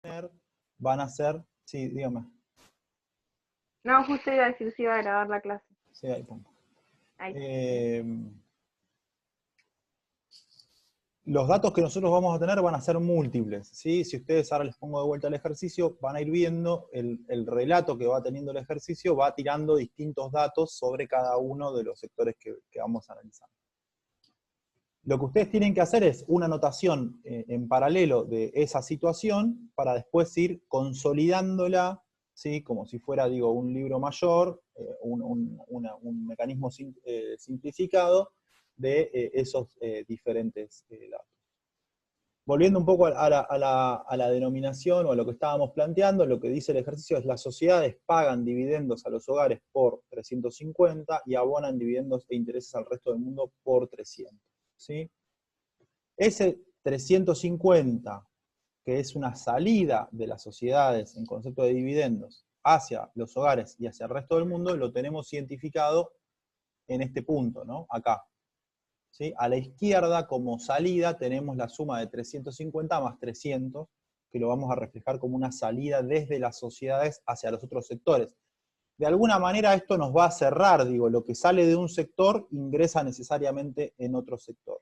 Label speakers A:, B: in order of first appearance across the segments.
A: tener van a ser, sí, dígame.
B: No, justo iba a decir si iba a grabar la clase.
A: Sí, ahí pongo.
B: Ahí.
A: Los datos que nosotros vamos a tener van a ser múltiples, ¿sí? Si ustedes ahora les pongo de vuelta el ejercicio, van a ir viendo el relato que va teniendo el ejercicio, va tirando distintos datos sobre cada uno de los sectores que vamos a analizar. Lo que ustedes tienen que hacer es una anotación en paralelo de esa situación para después ir consolidándola, ¿sí? Como si fuera, digo, un libro mayor, un mecanismo simplificado de esos diferentes datos. Volviendo un poco a la denominación o a lo que estábamos planteando, lo que dice el ejercicio es: las sociedades pagan dividendos a los hogares por 350 y abonan dividendos e intereses al resto del mundo por 300. ¿Sí? Ese 350, que es una salida de las sociedades en concepto de dividendos hacia los hogares y hacia el resto del mundo, lo tenemos identificado en este punto, ¿no? Acá. ¿Sí? A la izquierda, como salida, tenemos la suma de 350 más 300, que lo vamos a reflejar como una salida desde las sociedades hacia los otros sectores. De alguna manera esto nos va a cerrar, digo, lo que sale de un sector ingresa necesariamente en otro sector.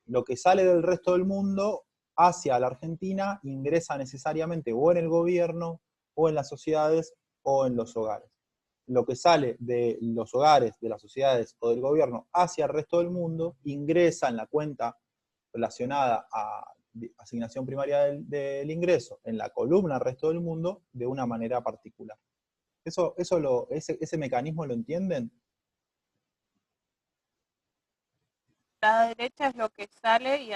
A: Lo que sale del resto del mundo hacia la Argentina ingresa necesariamente o en el gobierno, o en las sociedades, o en los hogares. Lo que sale de los hogares, de las sociedades o del gobierno hacia el resto del mundo ingresa en la cuenta relacionada a asignación primaria del ingreso, en la columna resto del mundo, de una manera particular. ¿Ese mecanismo lo entienden?
C: La derecha es lo que sale y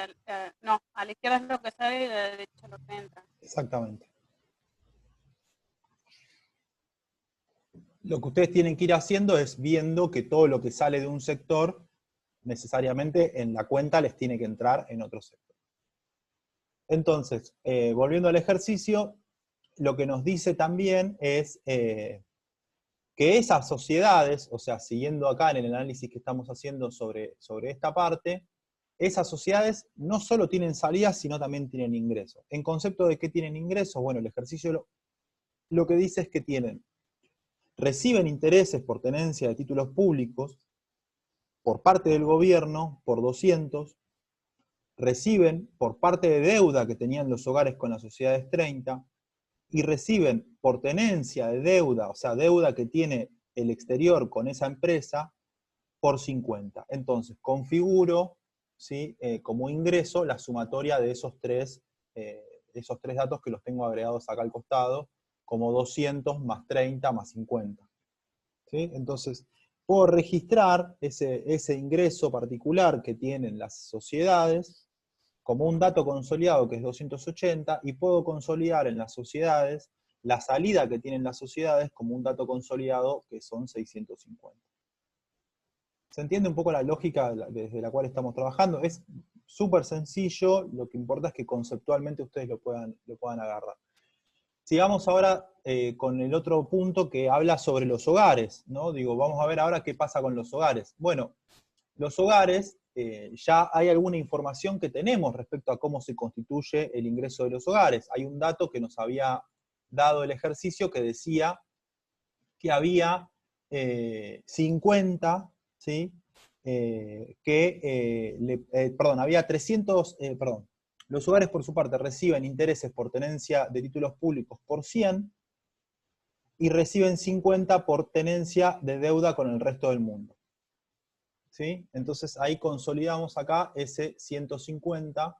C: no, a la izquierda es lo que sale y a la derecha lo que entra.
A: Exactamente. Lo que ustedes tienen que ir haciendo es viendo que todo lo que sale de un sector, necesariamente en la cuenta les tiene que entrar en otro sector. Entonces, volviendo al ejercicio, lo que nos dice también es que esas sociedades, o sea, siguiendo acá en el análisis que estamos haciendo sobre esta parte, esas sociedades no solo tienen salidas, sino también tienen ingresos. En concepto de qué tienen ingresos, bueno, el ejercicio lo que dice es que reciben intereses por tenencia de títulos públicos por parte del gobierno por 200, reciben por parte de deuda que tenían los hogares con las sociedades 30, y reciben por tenencia de deuda, o sea, deuda que tiene el exterior con esa empresa, por 50. Entonces, configuro, ¿sí? Como ingreso la sumatoria de esos tres datos que los tengo agregados acá al costado, como 200 más 30 más 50. ¿Sí? Entonces, puedo registrar ese ingreso particular que tienen las sociedades como un dato consolidado que es 280, y puedo consolidar en las sociedades la salida que tienen las sociedades como un dato consolidado que son 650. ¿Se entiende un poco la lógica desde la cual estamos trabajando? Es súper sencillo, lo que importa es que conceptualmente ustedes lo puedan agarrar. Sigamos ahora con el otro punto que habla sobre los hogares, ¿no? Digo, vamos a ver ahora qué pasa con los hogares. Bueno, los hogares, ya hay alguna información que tenemos respecto a cómo se constituye el ingreso de los hogares. Hay un dato que nos había dado el ejercicio que decía que había 50, ¿sí? Había 300, los hogares por su parte reciben intereses por tenencia de títulos públicos por 100 y reciben 50 por tenencia de deuda con el resto del mundo. ¿Sí? Entonces ahí consolidamos acá ese 150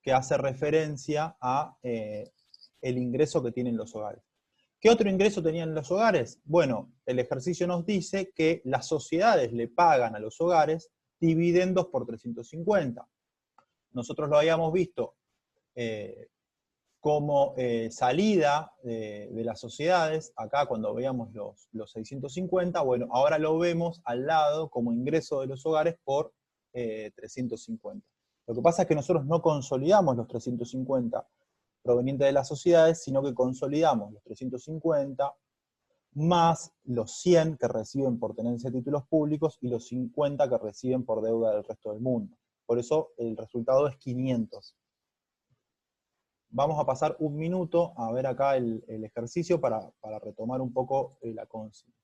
A: que hace referencia a el ingreso que tienen los hogares. ¿Qué otro ingreso tenían los hogares? Bueno, el ejercicio nos dice que las sociedades le pagan a los hogares dividendos por 350. Nosotros lo habíamos visto como salida de las sociedades, acá cuando veíamos los 650, bueno, ahora lo vemos al lado como ingreso de los hogares por 350. Lo que pasa es que nosotros no consolidamos los 350 provenientes de las sociedades, sino que consolidamos los 350 más los 100 que reciben por tenencia de títulos públicos y los 50 que reciben por deuda del resto del mundo. Por eso el resultado es 500. Vamos a pasar un minuto a ver acá el ejercicio para retomar un poco la consigna.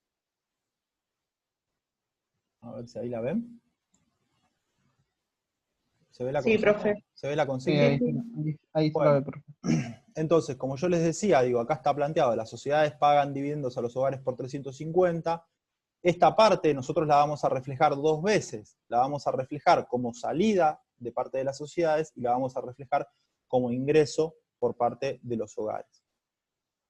A: A ver si ahí la ven. ¿Se ve la
B: Sí,
A: consigna?
B: profe.
A: ¿Se ve la
D: Sí,
A: consigna?
D: ahí se
A: Bueno.
D: lo ve, profe.
A: Entonces, como yo les decía, digo, acá está planteado, las sociedades pagan dividendos a los hogares por 350. Esta parte nosotros la vamos a reflejar dos veces. La vamos a reflejar como salida de parte de las sociedades y la vamos a reflejar como ingreso por parte de los hogares.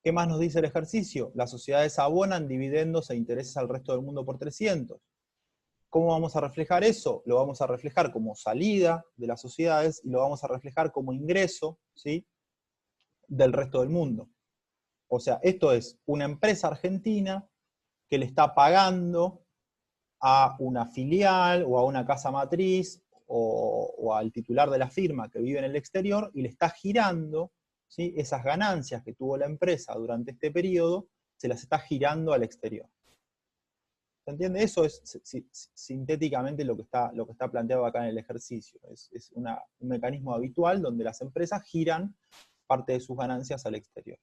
A: ¿Qué más nos dice el ejercicio? Las sociedades abonan dividendos e intereses al resto del mundo por 300. ¿Cómo vamos a reflejar eso? Lo vamos a reflejar como salida de las sociedades y lo vamos a reflejar como ingreso, ¿sí?, del resto del mundo. O sea, esto es una empresa argentina que le está pagando a una filial o a una casa matriz o al titular de la firma que vive en el exterior y le está girando, ¿sí?, esas ganancias que tuvo la empresa durante este periodo, se las está girando al exterior. ¿Se entiende? Eso es sintéticamente lo que está planteado acá en el ejercicio. Es un mecanismo habitual donde las empresas giran parte de sus ganancias al exterior.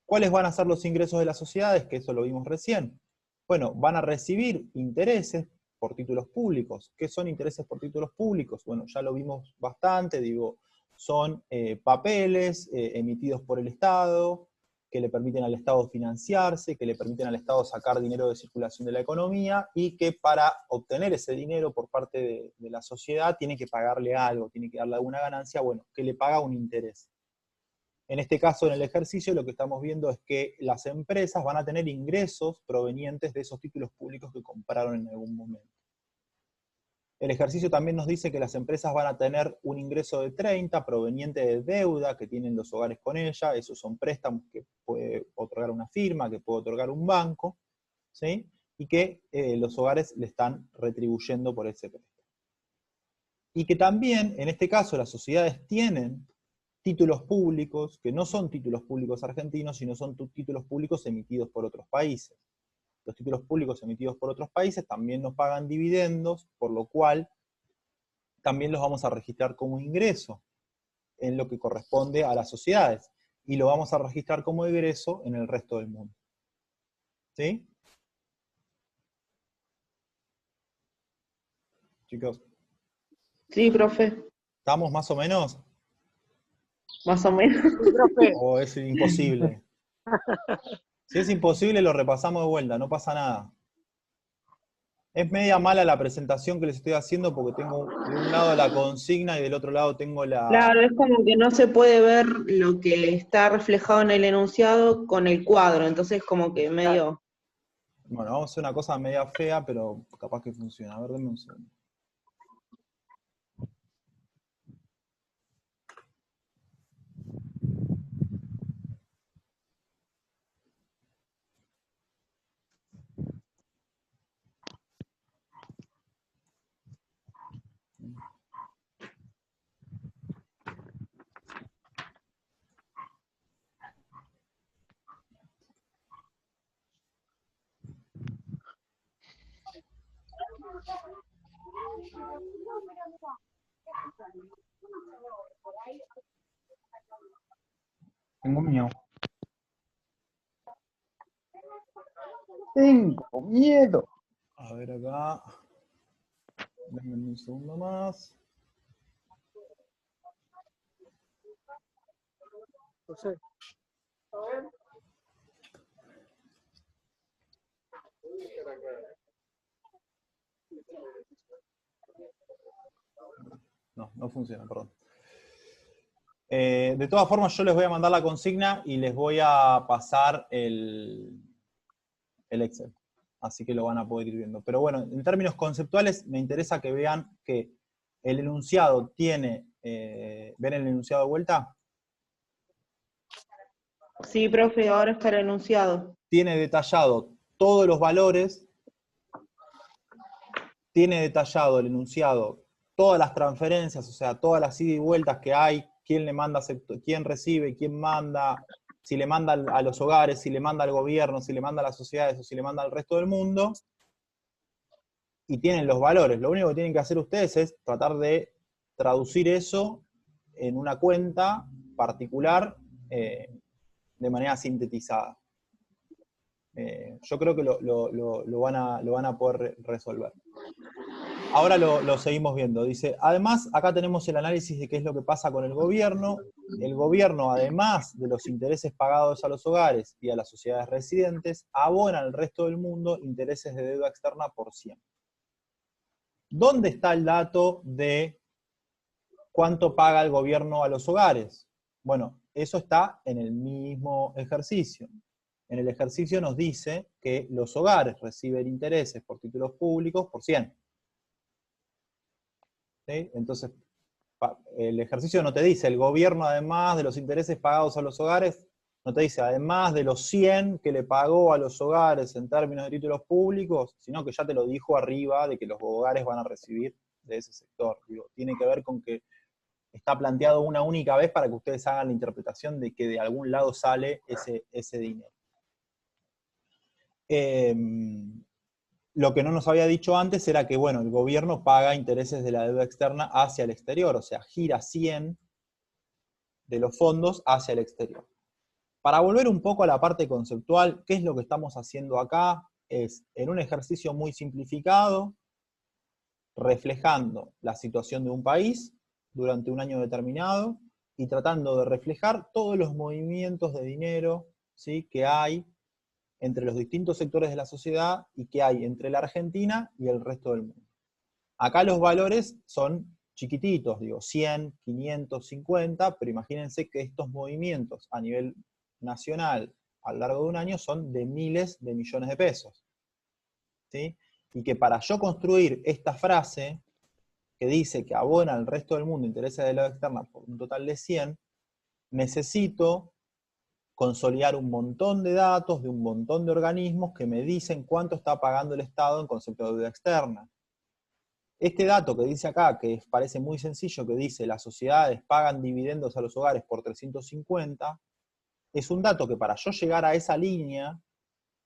A: ¿Cuáles van a ser los ingresos de las sociedades? Que eso lo vimos recién. Bueno, van a recibir intereses por títulos públicos. ¿Qué son intereses por títulos públicos? Bueno, ya lo vimos bastante, digo, son papeles emitidos por el Estado, que le permiten al Estado financiarse, que le permiten al Estado sacar dinero de circulación de la economía, y que para obtener ese dinero por parte de la sociedad tiene que pagarle algo, tiene que darle alguna ganancia, bueno, que le paga un interés. En este caso, en el ejercicio, lo que estamos viendo es que las empresas van a tener ingresos provenientes de esos títulos públicos que compraron en algún momento. El ejercicio también nos dice que las empresas van a tener un ingreso de 30 proveniente de deuda que tienen los hogares con ella. Esos son préstamos que puede otorgar una firma, que puede otorgar un banco, ¿sí?, y que los hogares le están retribuyendo por ese préstamo. Y que también, en este caso, las sociedades tienen títulos públicos, que no son títulos públicos argentinos, sino son títulos públicos emitidos por otros países. Los títulos públicos emitidos por otros países también nos pagan dividendos, por lo cual también los vamos a registrar como ingreso en lo que corresponde a las sociedades, y lo vamos a registrar como egreso en el resto del mundo. ¿Sí? Chicos,
B: Sí, profe.
A: ¿estamos más o menos?
B: Más o menos.
E: Profe,
A: ¿O es imposible? Si es imposible, lo repasamos de vuelta, no pasa nada. Es media mala la presentación que les estoy haciendo porque tengo de un lado la consigna y del otro lado tengo la...
B: Claro, es como que no se puede ver lo que está reflejado en el enunciado con el cuadro, entonces como que medio...
A: Bueno, vamos a hacer una cosa media fea, pero capaz que funciona. A ver, denme un segundo.
D: Tengo miedo. Tengo miedo.
A: A ver acá. Denme un segundo más.
E: José,
A: No, no funciona, perdón. De todas formas, yo les voy a mandar la consigna y les voy a pasar el Excel. Así que lo van a poder ir viendo. Pero bueno, en términos conceptuales, me interesa que vean que el enunciado tiene... ¿ven el enunciado de vuelta?
B: Sí, profe, ahora está el enunciado.
A: Tiene detallado todos los valores, tiene detallado el enunciado todas las transferencias, o sea, todas las idas y vueltas que hay, quién le manda, quién recibe, quién manda, si le manda a los hogares, si le manda al gobierno, si le manda a las sociedades o si le manda al resto del mundo, y tienen los valores. Lo único que tienen que hacer ustedes es tratar de traducir eso en una cuenta particular de manera sintetizada. Yo creo que lo van a poder resolver. Ahora lo seguimos viendo. Dice, además, acá tenemos el análisis de qué es lo que pasa con el gobierno. El gobierno, además de los intereses pagados a los hogares y a las sociedades residentes, abona al resto del mundo intereses de deuda externa por 100. ¿Dónde está el dato de cuánto paga el gobierno a los hogares? Bueno, eso está en el mismo ejercicio. En el ejercicio nos dice que los hogares reciben intereses por títulos públicos por 100. ¿Sí? Entonces, el ejercicio no te dice, el gobierno además de los intereses pagados a los hogares, no te dice además de los 100 que le pagó a los hogares en términos de títulos públicos, sino que ya te lo dijo arriba de que los hogares van a recibir de ese sector. Digo, tiene que ver con que está planteado una única vez para que ustedes hagan la interpretación de que de algún lado sale ese dinero. Lo que no nos había dicho antes era que, bueno, el gobierno paga intereses de la deuda externa hacia el exterior, o sea, gira 100 de los fondos hacia el exterior. Para volver un poco a la parte conceptual, ¿qué es lo que estamos haciendo acá? Es, en un ejercicio muy simplificado, reflejando la situación de un país durante un año determinado, y tratando de reflejar todos los movimientos de dinero, ¿sí?, que hay entre los distintos sectores de la sociedad y que hay entre la Argentina y el resto del mundo. Acá los valores son chiquititos, digo, 100, 500, 50, pero imagínense que estos movimientos a nivel nacional a lo largo de un año son de miles de millones de pesos. ¿Sí? Y que para yo construir esta frase, que dice que abona al resto del mundo intereses de la deuda externa por un total de 100, necesito consolidar un montón de datos de un montón de organismos que me dicen cuánto está pagando el Estado en concepto de deuda externa. Este dato que dice acá, que parece muy sencillo, que dice las sociedades pagan dividendos a los hogares por 350, es un dato que para yo llegar a esa línea,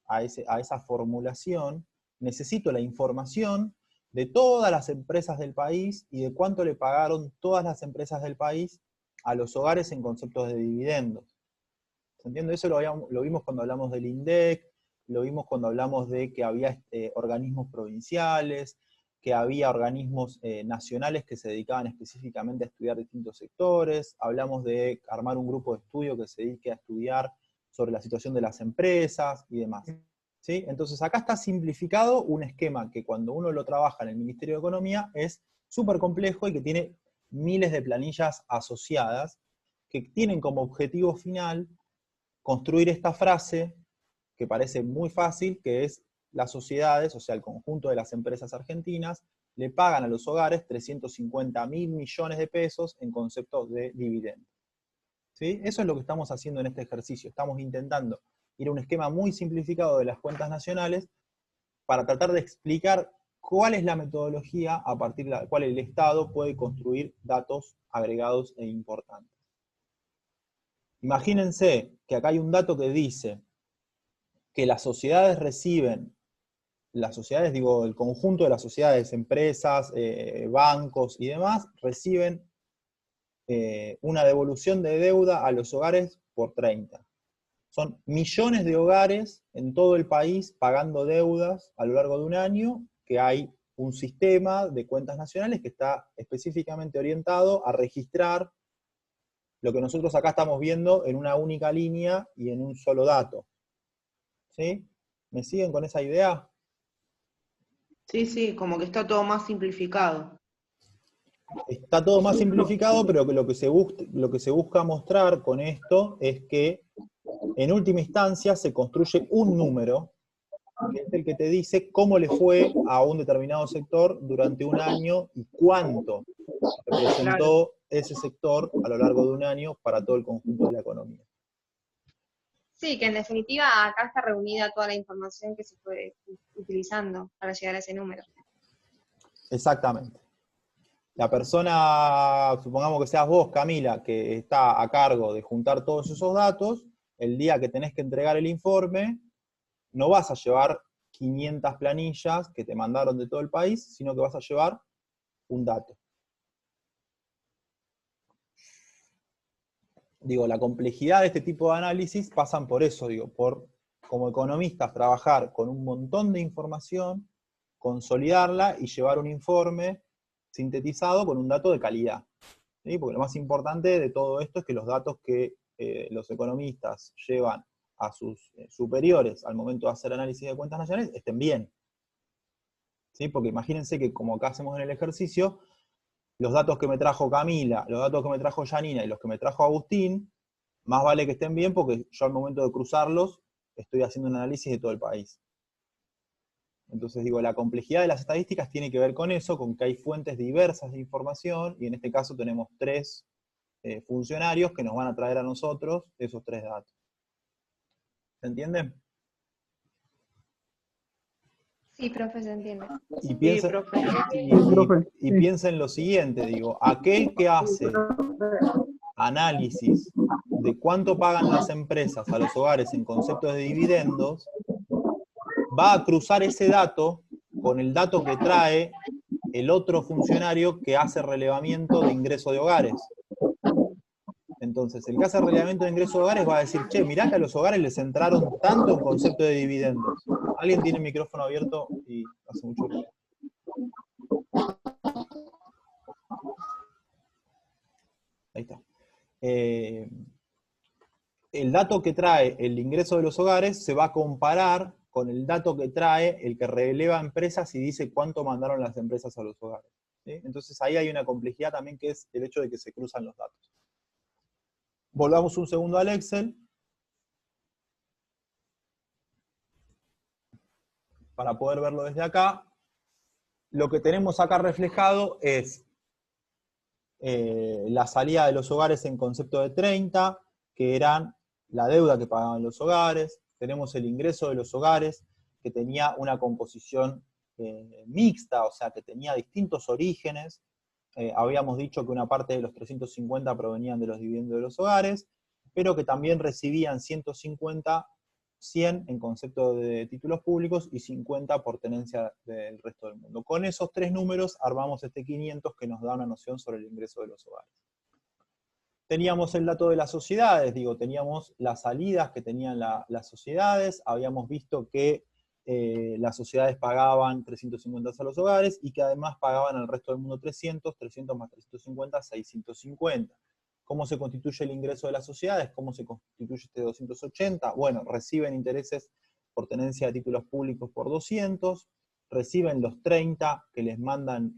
A: a esa formulación, necesito la información de todas las empresas del país y de cuánto le pagaron todas las empresas del país a los hogares en conceptos de dividendos. ¿Se entiende? Eso lo vimos cuando hablamos del INDEC, lo vimos cuando hablamos de que había organismos provinciales, que había organismos nacionales que se dedicaban específicamente a estudiar distintos sectores, hablamos de armar un grupo de estudio que se dedique a estudiar sobre la situación de las empresas y demás. ¿Sí? Entonces acá está simplificado un esquema que cuando uno lo trabaja en el Ministerio de Economía es súper complejo y que tiene miles de planillas asociadas que tienen como objetivo final construir esta frase que parece muy fácil, que es las sociedades, o sea, el conjunto de las empresas argentinas, le pagan a los hogares 350.000 millones de pesos en conceptos de dividendos. ¿Sí? Eso es lo que estamos haciendo en este ejercicio. Estamos intentando ir a un esquema muy simplificado de las cuentas nacionales para tratar de explicar cuál es la metodología a partir de la cual el Estado puede construir datos agregados e importantes. Imagínense que acá hay un dato que dice que las sociedades reciben, las sociedades, digo, el conjunto de las sociedades, empresas, bancos y demás, reciben una devolución de deuda a los hogares por 30. Son millones de hogares en todo el país pagando deudas a lo largo de un año, que hay un sistema de cuentas nacionales que está específicamente orientado a registrar lo que nosotros acá estamos viendo en una única línea y en un solo dato. ¿Sí? ¿Me siguen con esa idea?
B: Sí, como que está todo más simplificado.
A: Está todo más simplificado, pero lo que se busca mostrar con esto es que en última instancia se construye un número, que es el que te dice cómo le fue a un determinado sector durante un año y cuánto representó ese sector a lo largo de un año para todo el conjunto de la economía.
E: Sí, que en definitiva acá está reunida toda la información que se fue utilizando para llegar a ese número.
A: Exactamente. La persona, supongamos que seas vos, Camila, que está a cargo de juntar todos esos datos, el día que tenés que entregar el informe, no vas a llevar 500 planillas que te mandaron de todo el país, sino que vas a llevar un dato. digo, la complejidad de este tipo de análisis pasan por eso, digo, por, como economistas, trabajar con un montón de información, consolidarla y llevar un informe sintetizado con un dato de calidad. ¿Sí? Porque lo más importante de todo esto es que los datos que los economistas llevan a sus superiores al momento de hacer análisis de cuentas nacionales estén bien. ¿Sí? Porque imagínense que, como acá hacemos en el ejercicio, los datos que me trajo Camila, los datos que me trajo Janina y los que me trajo Agustín, más vale que estén bien porque yo al momento de cruzarlos estoy haciendo un análisis de todo el país. Entonces digo, la complejidad de las estadísticas tiene que ver con eso, con que hay fuentes diversas de información, y en este caso tenemos 3 funcionarios que nos van a traer a nosotros esos 3 datos. ¿Se entiende?
E: Sí, profe, se entiende.
A: Y
B: Sí,
A: piensen,
B: profe.
D: Profe,
A: y
D: sí.
A: piensen lo siguiente, digo, aquel que hace análisis de cuánto pagan las empresas a los hogares en conceptos de dividendos, va a cruzar ese dato con el dato que trae el otro funcionario que hace relevamiento de ingreso de hogares. Entonces, el que hace relevamiento de ingreso de hogares va a decir, che, mirá que a los hogares les entraron tanto en concepto de dividendos. Alguien tiene el micrófono abierto y hace mucho ruido. Ahí está. El dato que trae el ingreso de los hogares se va a comparar con el dato que trae el que releva empresas y dice cuánto mandaron las empresas a los hogares. ¿Sí? Entonces ahí hay una complejidad también, que es el hecho de que se cruzan los datos. Volvamos un segundo al Excel. Para poder verlo desde acá. Lo que tenemos acá reflejado es la salida de los hogares en concepto de 30, que eran la deuda que pagaban los hogares. Tenemos el ingreso de los hogares, que tenía una composición mixta, o sea, que tenía distintos orígenes. Habíamos dicho que una parte de los 350 provenían de los dividendos de los hogares, pero que también recibían 150, 100 en concepto de títulos públicos y 50 por tenencia del resto del mundo. Con esos 3 números armamos este 500 que nos da una noción sobre el ingreso de los hogares. Teníamos el dato de las sociedades, digo, teníamos las salidas que tenían las sociedades, habíamos visto que las sociedades pagaban 350 a los hogares y que además pagaban al resto del mundo 300, 300 más 350, 650. ¿Cómo se constituye el ingreso de las sociedades? ¿Cómo se constituye este 280? Bueno, reciben intereses por tenencia de títulos públicos por 200, reciben los 30 que les mandan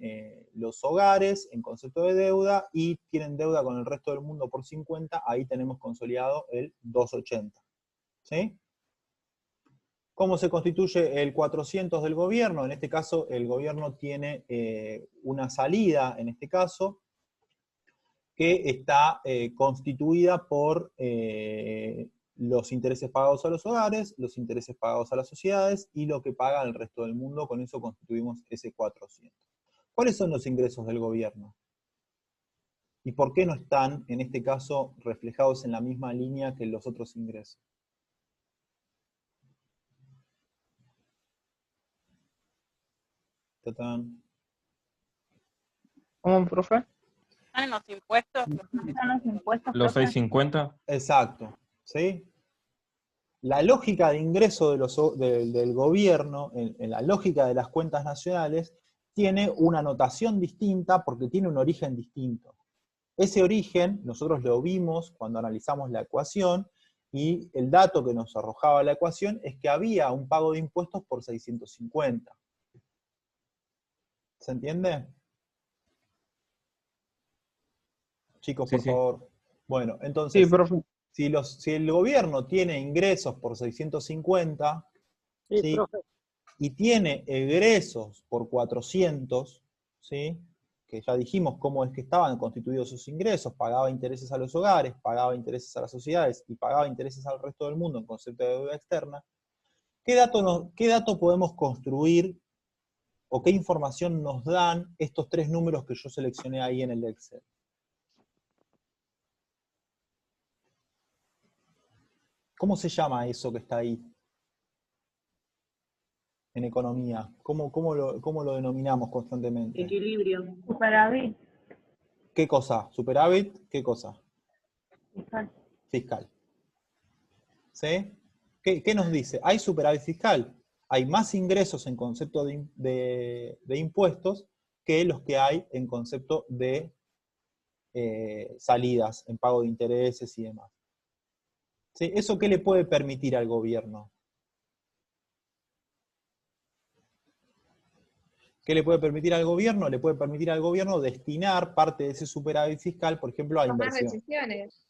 A: los hogares en concepto de deuda y tienen deuda con el resto del mundo por 50, ahí tenemos consolidado el 280. ¿Sí? ¿Cómo se constituye el 400 del gobierno? En este caso, el gobierno tiene una salida, en este caso, que está constituida por los intereses pagados a los hogares, los intereses pagados a las sociedades y lo que paga el resto del mundo. Con eso constituimos ese 400. ¿Cuáles son los ingresos del gobierno? ¿Y por qué no están, en este caso, reflejados en la misma línea que los otros ingresos? Tatán.
D: ¿Cómo, profe?
C: ¿Están en los impuestos?
F: Los 650.
A: Exacto. ¿Sí? La lógica de ingreso del gobierno, en la lógica de las cuentas nacionales, tiene una notación distinta porque tiene un origen distinto. Ese origen nosotros lo vimos cuando analizamos la ecuación, y el dato que nos arrojaba la ecuación es que había un pago de impuestos por 650. ¿Se entiende? Chicos,
F: Sí,
A: por
F: sí.
A: favor. Bueno, entonces,
D: Sí, profe.
A: si el gobierno tiene ingresos por 650,
G: Sí,
A: ¿sí?
G: profe.
A: Y tiene egresos por 400, ¿sí? Que ya dijimos cómo es que estaban constituidos sus ingresos, pagaba intereses a los hogares, pagaba intereses a las sociedades y pagaba intereses al resto del mundo en concepto de deuda externa. ¿Qué dato podemos construir o qué información nos dan estos 3 números que yo seleccioné ahí en el Excel? ¿Cómo se llama eso que está ahí en economía? ¿Cómo lo denominamos constantemente?
B: Equilibrio. Superávit.
A: ¿Qué cosa? ¿Superávit? ¿Qué cosa? fiscal. ¿Sí? ¿Qué nos dice? Hay superávit fiscal. Hay más ingresos en concepto de impuestos que los que hay en concepto de salidas, en pago de intereses y demás. ¿Sí? ¿Eso qué le puede permitir al gobierno? ¿Qué le puede permitir al gobierno? Le puede permitir al gobierno destinar parte de ese superávit fiscal, por ejemplo, a
E: Tomar
A: inversión.
E: decisiones.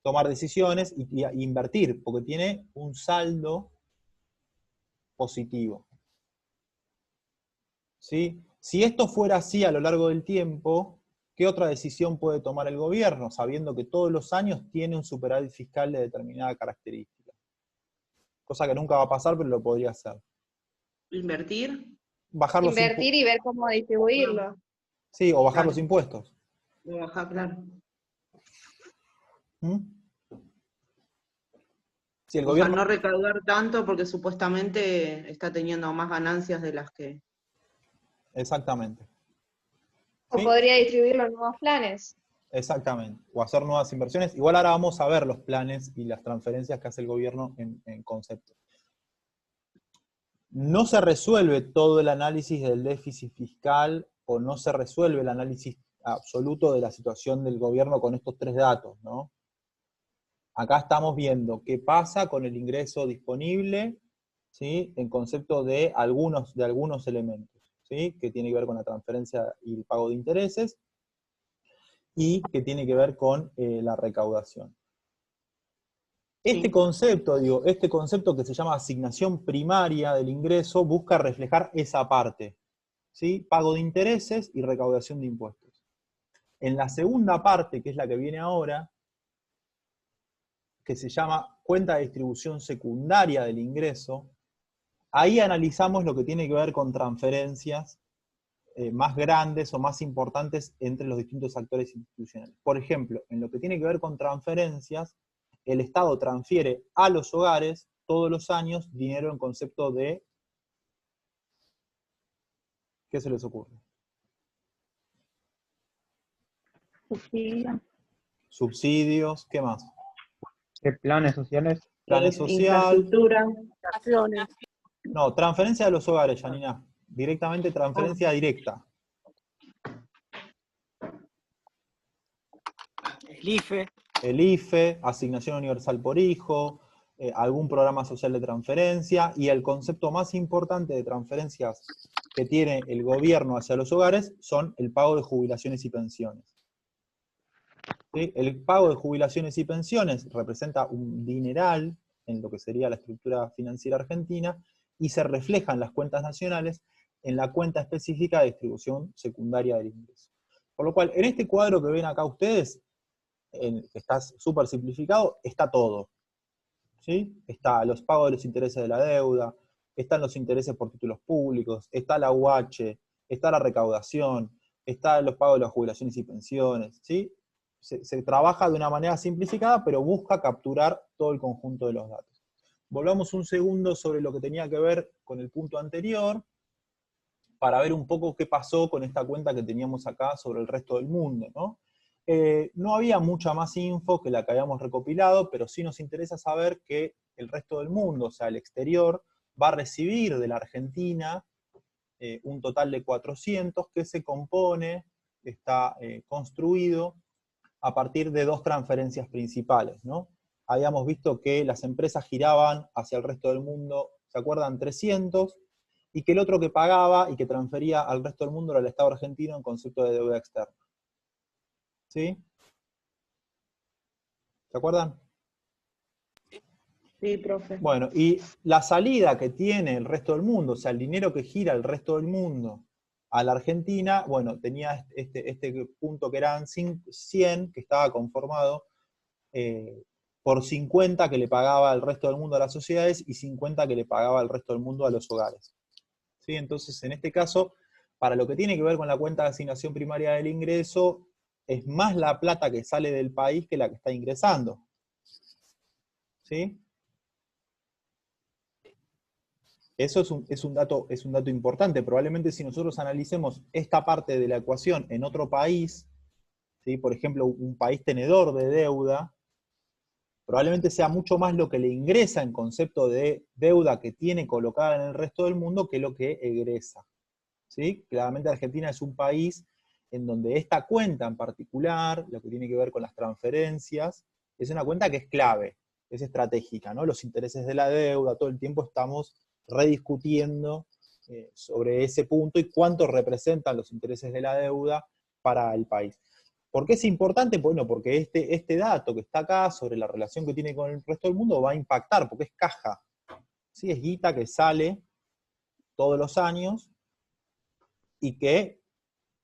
A: Tomar decisiones y invertir, porque tiene un saldo positivo. ¿Sí? Si esto fuera así a lo largo del tiempo, ¿qué otra decisión puede tomar el gobierno, sabiendo que todos los años tiene un superávit fiscal de determinada característica? Cosa que nunca va a pasar, pero lo podría hacer.
B: Invertir.
A: Bajar los
E: Invertir y ver cómo distribuirlo.
A: Sí, o bajar
B: Claro.
A: los impuestos.
B: O bajar, claro.
A: ¿Mm? Si el
B: O sea,
A: gobierno...
B: no recaudar tanto porque supuestamente está teniendo más ganancias de las que...
A: Exactamente.
E: O
A: ¿Sí?
E: podría distribuirlo en nuevos planes.
A: Exactamente. O hacer nuevas inversiones. Igual ahora vamos a ver los planes y las transferencias que hace el gobierno en concepto. No se resuelve todo el análisis del déficit fiscal o no se resuelve el análisis absoluto de la situación del gobierno con estos tres datos, ¿no? Acá estamos viendo qué pasa con el ingreso disponible, ¿sí? En concepto de algunos elementos, ¿sí? Que tiene que ver con la transferencia y el pago de intereses, y que tiene que ver con la recaudación. Este concepto que se llama asignación primaria del ingreso busca reflejar esa parte, ¿sí? Pago de intereses y recaudación de impuestos. En la segunda parte, que es la que viene ahora, que se llama cuenta de distribución secundaria del ingreso, ahí analizamos lo que tiene que ver con transferencias más grandes o más importantes entre los distintos actores institucionales. Por ejemplo, en lo que tiene que ver con transferencias, el Estado transfiere a los hogares todos los años dinero en concepto de... ¿Qué se les ocurre? Subsidios, ¿qué más?
D: Planes sociales.
A: Planes social.
B: Infraestructura.
C: Asignación.
A: No, transferencia a los hogares, Janina. Directamente transferencia directa.
G: El IFE.
A: El IFE, asignación universal por hijo, algún programa social de transferencia, y el concepto más importante de transferencias que tiene el gobierno hacia los hogares son el pago de jubilaciones y pensiones. ¿Sí? El pago de jubilaciones y pensiones representa un dineral en lo que sería la estructura financiera argentina, y se refleja en las cuentas nacionales en la cuenta específica de distribución secundaria del ingreso. Por lo cual, en este cuadro que ven acá ustedes, que está súper simplificado, está todo. ¿Sí? Está los pagos de los intereses de la deuda, están los intereses por títulos públicos, está la UH, está la recaudación, están los pagos de las jubilaciones y pensiones, ¿sí? Se trabaja de una manera simplificada, pero busca capturar todo el conjunto de los datos. Volvamos un segundo sobre lo que tenía que ver con el punto anterior, para ver un poco qué pasó con esta cuenta que teníamos acá sobre el resto del mundo, ¿no? No había mucha más info que la que habíamos recopilado, pero sí nos interesa saber que el resto del mundo, o sea, el exterior, va a recibir de la Argentina un total de 400 que se compone, está construido a partir de dos transferencias principales, ¿no? Habíamos visto que las empresas giraban hacia el resto del mundo, ¿se acuerdan? 300, y que el otro que pagaba y que transfería al resto del mundo era el Estado argentino en concepto de deuda externa. ¿Sí? ¿Se acuerdan?
B: Sí, profe.
A: Bueno, y la salida que tiene el resto del mundo, o sea, el dinero que gira el resto del mundo a la Argentina, bueno, tenía este punto que eran 100, que estaba conformado por 50 que le pagaba el resto del mundo a las sociedades y 50 que le pagaba el resto del mundo a los hogares. ¿Sí? Entonces, en este caso, para lo que tiene que ver con la cuenta de asignación primaria del ingreso, es más la plata que sale del país que la que está ingresando. ¿Sí? Eso es un dato importante. Probablemente si nosotros analicemos esta parte de la ecuación en otro país, ¿sí? Por ejemplo, un país tenedor de deuda, probablemente sea mucho más lo que le ingresa en concepto de deuda que tiene colocada en el resto del mundo que lo que egresa. ¿Sí? Claramente Argentina es un país en donde esta cuenta en particular, lo que tiene que ver con las transferencias, es una cuenta que es clave, es estratégica, ¿no? Los intereses de la deuda, todo el tiempo estamos rediscutiendo sobre ese punto y cuánto representan los intereses de la deuda para el país. ¿Por qué es importante? Bueno, porque este dato que está acá sobre la relación que tiene con el resto del mundo va a impactar, porque es caja. ¿Sí? Es guita que sale todos los años y que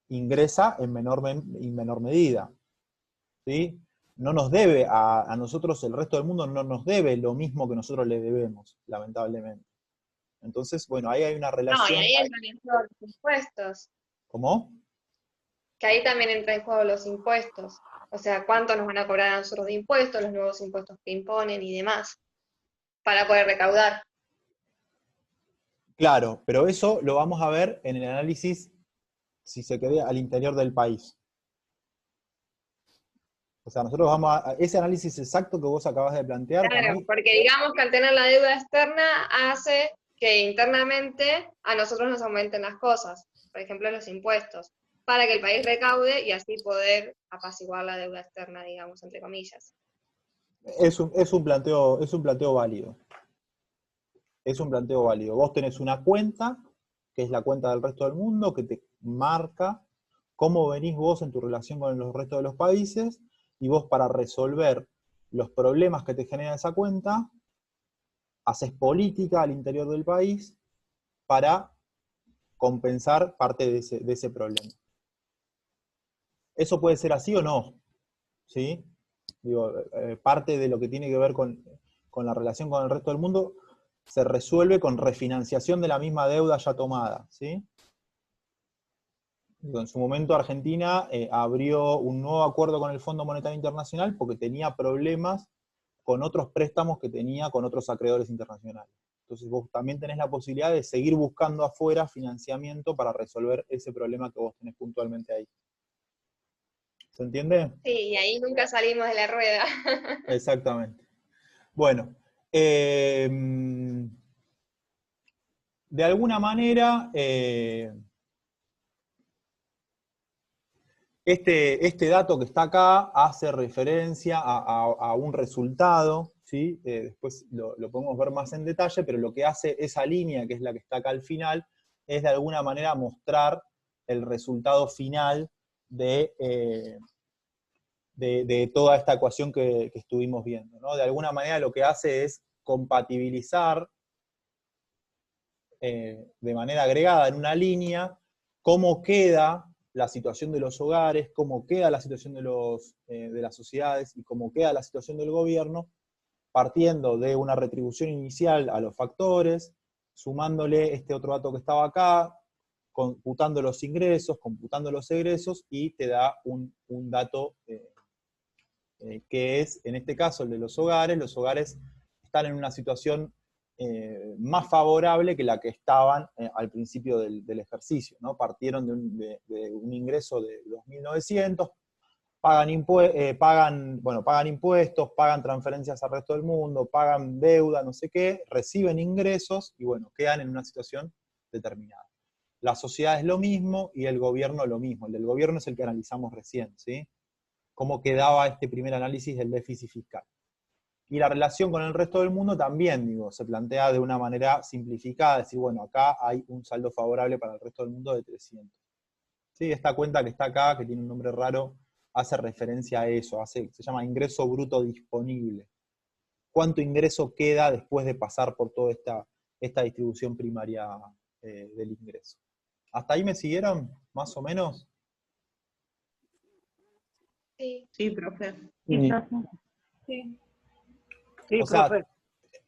A: ingresa en menor medida. ¿Sí? No nos debe, a nosotros el resto del mundo no nos debe lo mismo que nosotros le debemos, lamentablemente. Entonces, bueno, ahí hay una
E: No, y
A: relación.
E: ahí entran en juego los impuestos,
A: ¿Cómo?
E: que ahí también entran en juego los impuestos. O sea, cuánto nos van a cobrar a nosotros de impuestos, los nuevos impuestos que imponen y demás, para poder recaudar.
A: Claro, pero eso lo vamos a ver en el análisis, si se quede al interior del país. O sea, nosotros vamos a ese análisis exacto que vos acabas de plantear.
E: Claro,
A: Camil,
E: porque digamos que al tener la deuda externa hace que internamente a nosotros nos aumenten las cosas, por ejemplo los impuestos, para que el país recaude y así poder apaciguar la deuda externa, digamos, entre comillas.
A: es un planteo válido. Es un planteo válido. Vos tenés una cuenta, que es la cuenta del resto del mundo, que te marca cómo venís vos en tu relación con los restos de los países, y vos para resolver los problemas que te genera esa cuenta, haces política al interior del país para compensar parte de ese problema. Eso puede ser así o no, ¿sí? Digo, parte de lo que tiene que ver con la relación con el resto del mundo se resuelve con refinanciación de la misma deuda ya tomada, ¿sí? En su momento Argentina abrió un nuevo acuerdo con el Fondo Monetario Internacional porque tenía problemas con otros préstamos que tenía con otros acreedores internacionales. Entonces vos también tenés la posibilidad de seguir buscando afuera financiamiento para resolver ese problema que vos tenés puntualmente ahí. ¿Se entiende?
E: Sí, y ahí nunca salimos de la rueda.
A: Exactamente. Bueno, de alguna manera, este dato que está acá hace referencia a un resultado, ¿sí? Después lo podemos ver más en detalle, pero lo que hace esa línea, que es la que está acá al final, es de alguna manera mostrar el resultado final de toda esta ecuación que estuvimos viendo, ¿no? De alguna manera lo que hace es compatibilizar de manera agregada en una línea cómo queda la situación de los hogares, cómo queda la situación de las sociedades y cómo queda la situación del gobierno, partiendo de una retribución inicial a los factores, sumándole este otro dato que estaba acá, computando los ingresos, computando los egresos, y te da un dato que es, en este caso, el de los hogares. Los hogares están en una situación más favorable que la que estaban al principio del ejercicio, ¿no? Partieron de un ingreso de 2.900, pagan impuestos, pagan transferencias al resto del mundo, pagan deuda, no sé qué, reciben ingresos y bueno, quedan en una situación determinada. La sociedad es lo mismo y el gobierno lo mismo. El del gobierno es el que analizamos recién, ¿sí? Cómo quedaba este primer análisis del déficit fiscal. Y la relación con el resto del mundo también, digo, se plantea de una manera simplificada, decir, bueno, acá hay un saldo favorable para el resto del mundo de 300. ¿Sí? Esta cuenta que está acá, que tiene un nombre raro, hace referencia a eso, se llama ingreso bruto disponible. ¿Cuánto ingreso queda después de pasar por toda esta distribución primaria del ingreso? ¿Hasta ahí me siguieron, más o menos?
E: Sí.
B: Sí, profe.
D: Sí,
C: Sí.
D: sí,
A: O sea,
D: profe.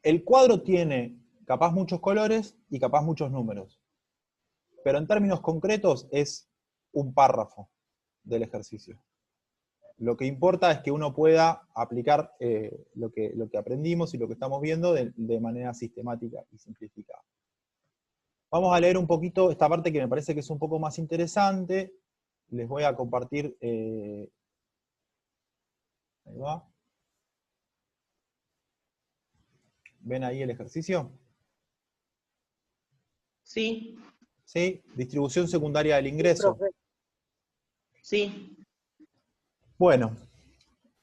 A: el cuadro tiene capaz muchos colores y capaz muchos números. Pero en términos concretos es un párrafo del ejercicio. Lo que importa es que uno pueda aplicar lo que aprendimos y lo que estamos viendo de manera sistemática y simplificada. Vamos a leer un poquito esta parte que me parece que es un poco más interesante. Les voy a compartir. Ahí va. ¿Ven ahí el ejercicio?
B: Sí,
A: ¿Sí? Distribución secundaria del ingreso.
B: sí.
A: Bueno,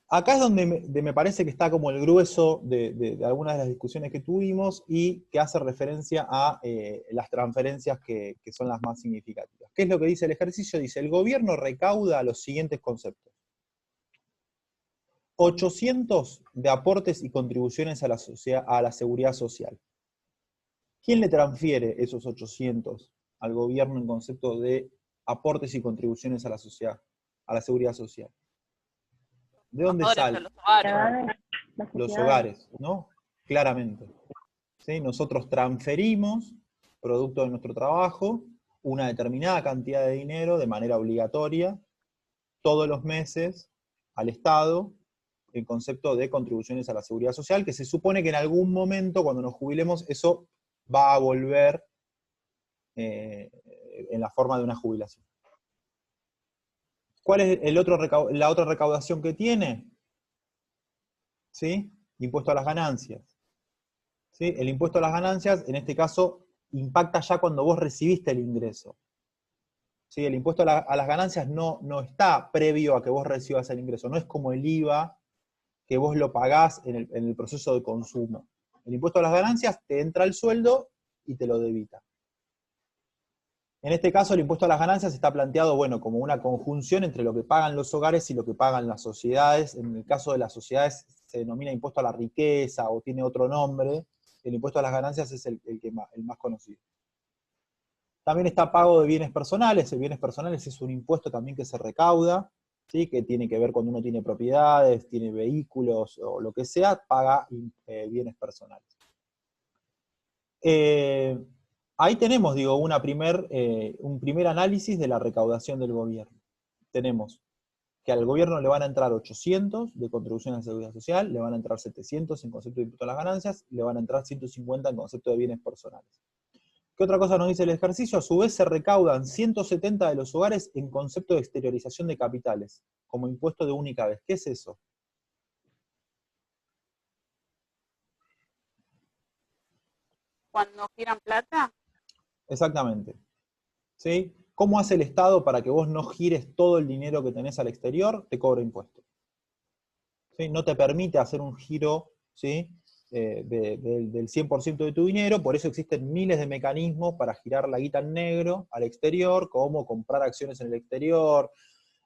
A: acá es donde me parece que está como el grueso de algunas de las discusiones que tuvimos y que hace referencia a las transferencias que son las más significativas. ¿Qué es lo que dice el ejercicio? Dice, el gobierno recauda los siguientes conceptos. 800 de aportes y contribuciones a la seguridad social. ¿Quién le transfiere esos 800 al gobierno en concepto de aportes y contribuciones a la sociedad, a la seguridad social? ¿De dónde salen?
C: Los hogares.
A: Los hogares, ¿no? Claramente. ¿Sí? Nosotros transferimos, producto de nuestro trabajo, una determinada cantidad de dinero de manera obligatoria, todos los meses, al Estado, en concepto de contribuciones a la seguridad social, que se supone que en algún momento, cuando nos jubilemos, eso va a volver en la forma de una jubilación. ¿Cuál es la otra recaudación que tiene? ¿Sí? Impuesto a las ganancias. ¿Sí? El impuesto a las ganancias, en este caso, impacta ya cuando vos recibiste el ingreso. ¿Sí? El impuesto a las ganancias no está previo a que vos recibas el ingreso, no es como el IVA, que vos lo pagás en el proceso de consumo. El impuesto a las ganancias te entra el sueldo y te lo debita. En este caso, el impuesto a las ganancias está planteado, bueno, como una conjunción entre lo que pagan los hogares y lo que pagan las sociedades. En el caso de las sociedades se denomina impuesto a la riqueza o tiene otro nombre. El impuesto a las ganancias es el más conocido. También está pago de bienes personales. El bienes personales es un impuesto también que se recauda, ¿sí? Que tiene que ver cuando uno tiene propiedades, tiene vehículos o lo que sea, paga bienes personales. Ahí tenemos, digo, un primer análisis de la recaudación del gobierno. Tenemos que al gobierno le van a entrar 800 de contribución a la seguridad social, le van a entrar 700 en concepto de impuesto a las ganancias, le van a entrar 150 en concepto de bienes personales. ¿Qué otra cosa nos dice el ejercicio? A su vez se recaudan 170 de los hogares en concepto de exteriorización de capitales, como impuesto de única vez. ¿Qué es eso?
C: Cuando giran plata.
A: Exactamente. ¿Sí? ¿Cómo hace el Estado para que vos no gires todo el dinero que tenés al exterior? Te cobra impuestos. ¿Sí? No te permite hacer un giro, ¿sí? Del 100% de tu dinero, por eso existen miles de mecanismos para girar la guita en negro al exterior, como comprar acciones en el exterior,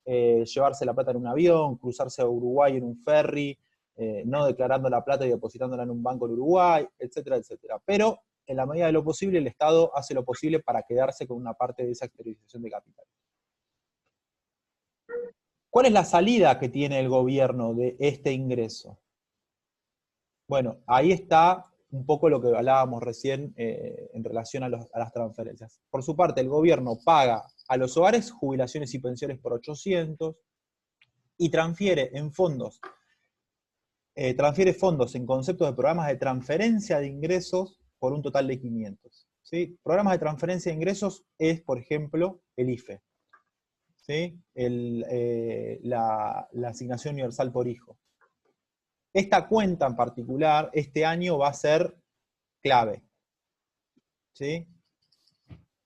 A: llevarse la plata en un avión, cruzarse a Uruguay en un ferry, no declarando la plata y depositándola en un banco en Uruguay, etcétera, etcétera. Pero en la medida de lo posible, el Estado hace lo posible para quedarse con una parte de esa exteriorización de capital. ¿Cuál es la salida que tiene el gobierno de este ingreso? Bueno, ahí está un poco lo que hablábamos recién en relación a las transferencias. Por su parte, el gobierno paga a los hogares jubilaciones y pensiones por 800 y transfiere fondos en conceptos de programas de transferencia de ingresos por un total de 500. ¿Sí? Programas de transferencia de ingresos es, por ejemplo, el IFE, ¿sí? La asignación universal por hijo. Esta cuenta en particular, este año va a ser clave. ¿Sí?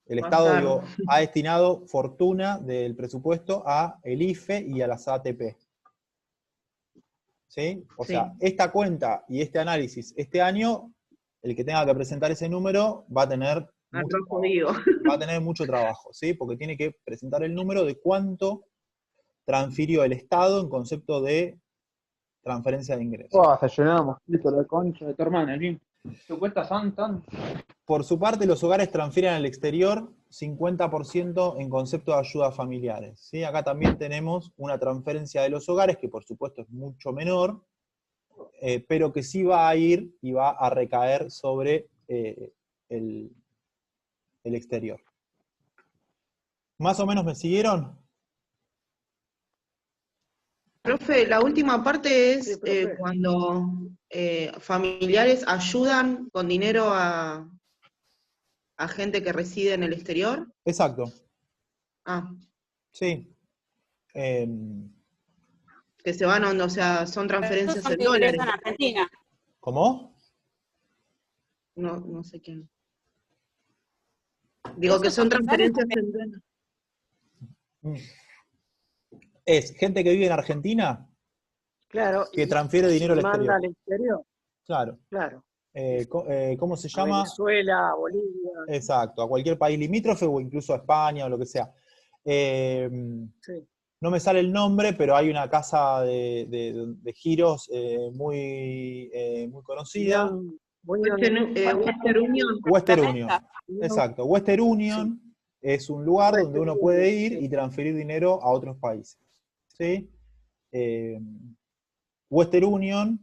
A: El Estado, digo, ha destinado fortuna del presupuesto a el IFE y a las ATP. ¿Sí? O sea, esta cuenta y este análisis este año, el que tenga que presentar ese número va a tener mucho trabajo, ¿sí? Porque tiene que presentar el número de cuánto transfirió el Estado en concepto de transferencia de ingresos.
D: Se llenamos, listo, la concha de tu hermana, ¿sí? ¿Te cuesta tanto?
A: Por su parte, los hogares transfieren al exterior 50% en concepto de ayudas familiares. ¿Sí? Acá también tenemos una transferencia de los hogares, que por supuesto es mucho menor, pero que sí va a ir y va a recaer sobre el exterior. ¿Más o menos me siguieron?
B: Profe, la última parte es cuando familiares ayudan con dinero a gente que reside en el exterior.
A: Exacto.
B: Ah.
A: Sí.
B: Que se van, o sea, son transferencias en dólares.
C: En Argentina.
A: ¿Cómo?
B: no sé quién. Digo que son transferencias en...
A: Es gente que vive en Argentina
G: Claro.
A: que transfiere dinero al exterior.
G: Manda al exterior.
A: Claro.
G: Claro.
A: ¿Cómo se
G: A
A: llama?
G: Venezuela, a Bolivia.
A: Exacto, a cualquier país limítrofe o incluso a España o lo que sea.
G: Sí.
A: No me sale el nombre, pero hay una casa de giros muy conocida.
B: Western Union.
A: Western Union. Exacto. Western Union es un lugar donde uno puede ir y transferir dinero a otros países. ¿Sí? Western Union,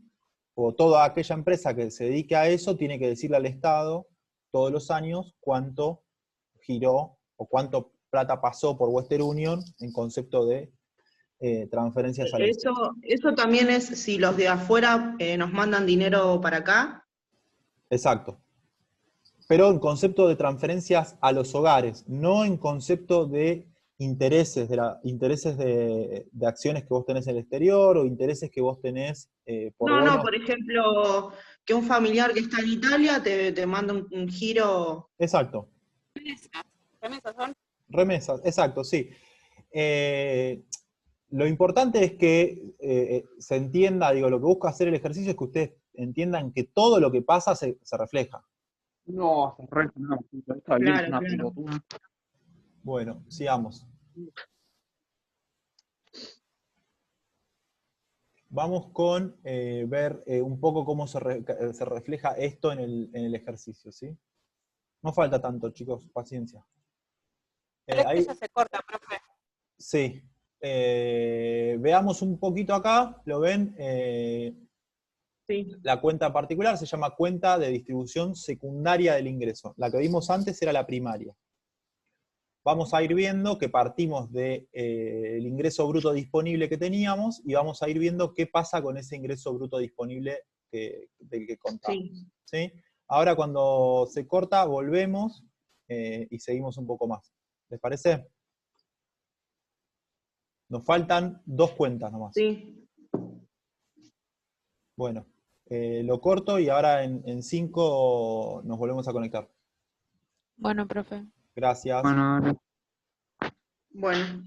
A: o toda aquella empresa que se dedique a eso, tiene que decirle al Estado todos los años cuánto giró o cuánto plata pasó por Western Union en concepto de transferencias al exterior.
B: Eso también es si los de afuera nos mandan dinero para acá.
A: Exacto. Pero en concepto de transferencias a los hogares, no en concepto de intereses, de acciones que vos tenés en el exterior o intereses que vos tenés por bonos.
B: No, por ejemplo, que un familiar que está en Italia te manda un giro.
A: Exacto.
C: Remesas son.
A: Remesas, exacto, sí. Lo importante es que se entienda, digo, lo que busca hacer el ejercicio es que ustedes entiendan que todo lo que pasa se refleja.
D: No, está bien,
B: Claro,
D: una
B: claro.
D: pelotuda.
A: Bueno, sigamos. Vamos con ver un poco cómo se refleja esto en el ejercicio, ¿sí? No falta tanto, chicos, paciencia.
C: Pero es que
A: Ahí,
C: ya se corta, profe.
A: sí. Veamos un poquito acá, ¿lo ven?
B: Sí.
A: La cuenta particular se llama cuenta de distribución secundaria del ingreso. La que vimos antes era la primaria. Vamos a ir viendo que partimos del ingreso bruto disponible que teníamos y vamos a ir viendo qué pasa con ese ingreso bruto disponible del que contamos.
B: Sí.
A: ¿Sí? Ahora cuando se corta, volvemos y seguimos un poco más. ¿Les parece? Nos faltan 2 cuentas nomás.
B: Sí.
A: Bueno, lo corto y ahora en 5 nos volvemos a conectar.
C: Bueno, profe.
A: Gracias.
D: Bueno,
B: Bueno.